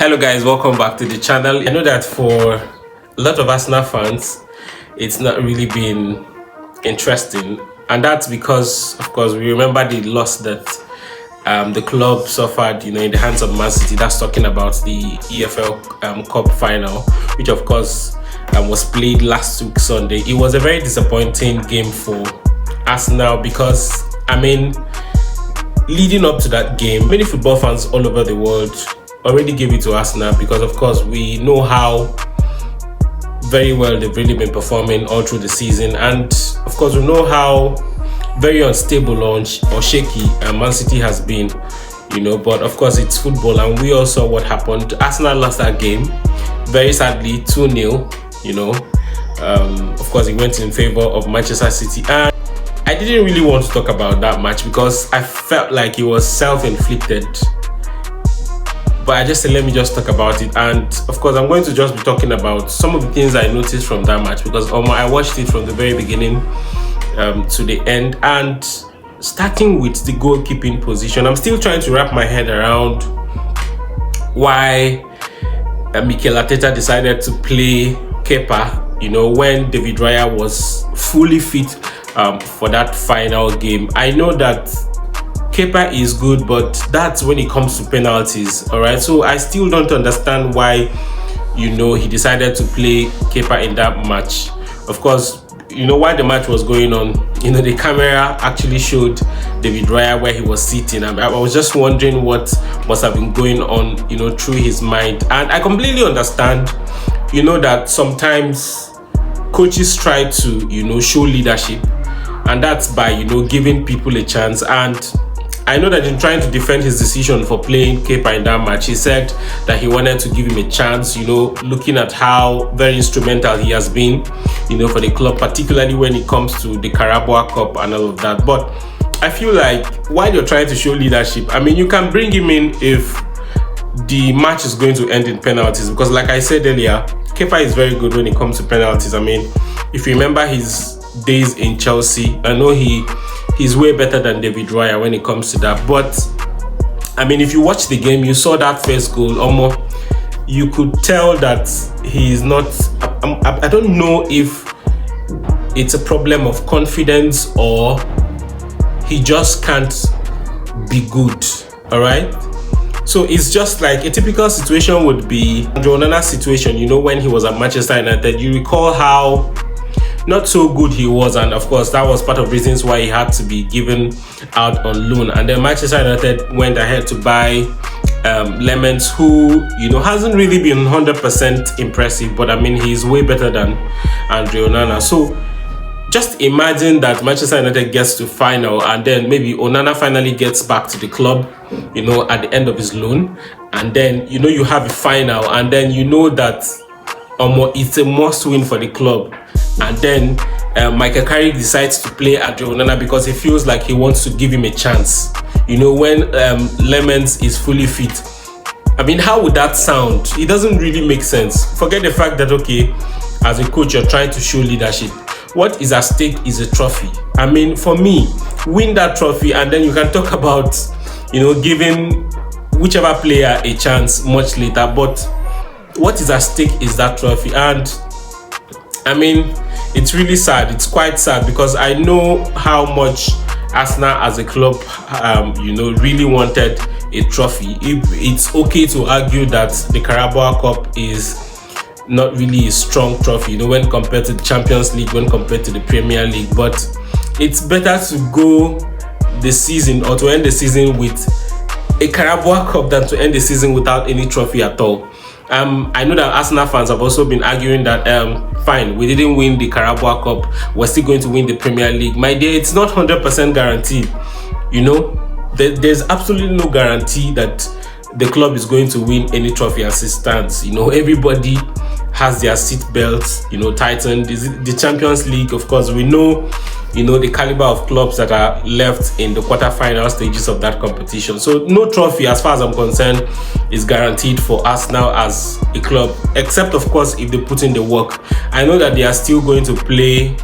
Hello guys, welcome back to the channel. I know that for a lot of Arsenal fans, it's not really been interesting, and that's because, of course, we remember the loss that the club suffered, in the hands of Man City. That's talking about the EFL Cup final, which of course was played last week Sunday. It was a very disappointing game for Arsenal because, leading up to that game, many football fans all over the world already gave it to Arsenal because, of course, we know how very well they've really been performing all through the season, and of course we know how very unstable or shaky Man City has been, but of course it's football, and we all saw what happened. Arsenal lost that game very sadly 2-0. Of course it went in favor of Manchester City, and I didn't really want to talk about that match because I felt like it was self-inflicted. But I just said, let me just talk about it. And of course, I'm going to just be talking about some of the things I noticed from that match because I watched it from the very beginning to the end. And starting with the goalkeeping position, I'm still trying to wrap my head around why Mikel Arteta decided to play Kepa, when David Raya was fully fit for that final game. I know that Kepa is good, but that's when it comes to penalties, all right? So I still don't understand why, he decided to play Kepa in that match. Of course, while the match was going on, the camera actually showed David Raya where he was sitting. I was just wondering what must have been going on, through his mind. And I completely understand, that sometimes coaches try to, show leadership, and that's by, giving people a chance. And I know that in trying to defend his decision for playing Kepa in that match, he said that he wanted to give him a chance, looking at how very instrumental he has been, for the club, particularly when it comes to the Carabao Cup and all of that. But I feel like while you're trying to show leadership, you can bring him in if the match is going to end in penalties, because like I said earlier, Kepa is very good when it comes to penalties. If you remember his days in Chelsea, I know he's way better than David Raya when it comes to that. But if you watch the game, you saw that first goal, you could tell that he is not, I don't know if it's a problem of confidence or he just can't be good, all right? So it's just like a typical situation would be Onana's situation, when he was at Manchester United. You recall how not so good he was, and of course that was part of reasons why he had to be given out on loan. And then Manchester United went ahead to buy Lemons, who hasn't really been 100% impressive, but he's way better than Andre Onana. So just imagine that Manchester United gets to final, and then maybe Onana finally gets back to the club, at the end of his loan, and then you have a final, and then that it's a must win for the club. And then Michael Carrick decides to play Andre Onana because he feels like he wants to give him a chance, when Lemons is fully fit. How would that sound? It doesn't really make sense. Forget the fact that, okay, as a coach, you're trying to show leadership. What is at stake is a trophy. For me, win that trophy, and then you can talk about, giving whichever player a chance much later. But what is at stake is that trophy. And it's really sad. It's quite sad because I know how much Arsenal as a club, really wanted a trophy. It's okay to argue that the Carabao Cup is not really a strong trophy, when compared to the Champions League, when compared to the Premier League. But it's better to go the season or to end the season with a Carabao Cup than to end the season without any trophy at all. I know that Arsenal fans have also been arguing that fine, we didn't win the Carabao Cup, we're still going to win the Premier League. My dear, it's not 100% guaranteed. There's absolutely no guarantee that the club is going to win any trophy as it stands. Everybody has their seat belts, tightened. The Champions League, of course, we know, the caliber of clubs that are left in the quarterfinal stages of that competition. So no trophy, as far as I'm concerned, is guaranteed for us now as a club, except of course if they put in the work. I know that they are still going to play,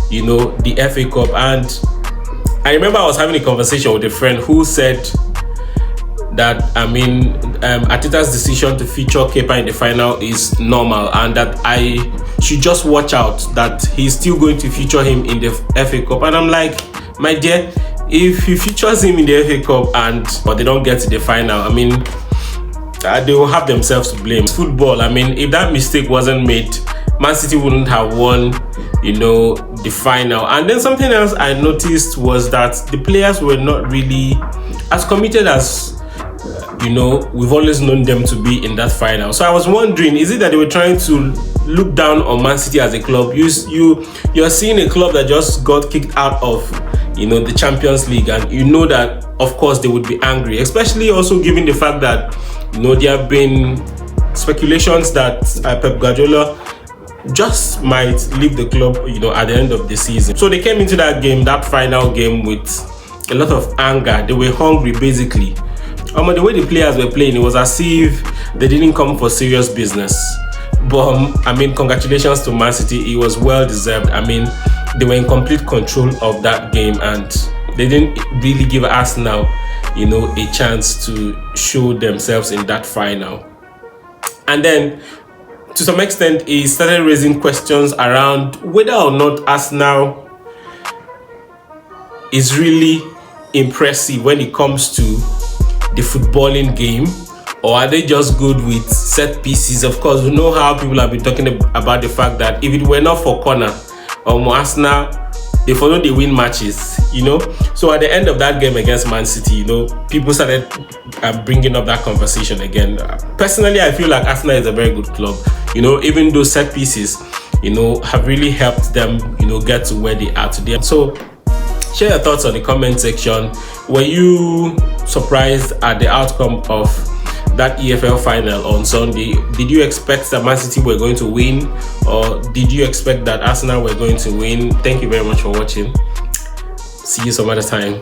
the FA Cup, and I remember I was having a conversation with a friend who said that Arteta's decision to feature Kepa in the final is normal, and that I should just watch out that he's still going to feature him in the FA Cup. And I'm like, my dear, if he features him in the FA Cup but they don't get to the final, they will have themselves to blame. Football, if that mistake wasn't made, Man City wouldn't have won, the final. And then something else I noticed was that the players were not really as committed as we've always known them to be in that final. So I was wondering, is it that they were trying to look down on Man City as a club? You're seeing a club that just got kicked out of the Champions League, and that of course they would be angry, especially also given the fact that there have been speculations that Pep Guardiola just might leave the club at the end of the season. So they came into that final game with a lot of anger. They were hungry basically. The way the players were playing, it was as if they didn't come for serious business. But congratulations to Man City. It was well deserved. They were in complete control of that game, and they didn't really give Arsenal a chance to show themselves in that final. And then to some extent it started raising questions around whether or not Arsenal is really impressive when it comes to the footballing game, or are they just good with set pieces? Of course, we know how people have been talking about the fact that if it were not for corner, Arsenal, they follow the win matches, So at the end of that game against Man City, people started bringing up that conversation again. Personally, I feel like Arsenal is a very good club. Even those set pieces, have really helped them, get to where they are today. So share your thoughts on the comment section. Were you surprised at the outcome of that EFL final on Sunday? Did you expect that Man City were going to win, or did you expect that Arsenal were going to win? Thank you very much for watching. See you some other time.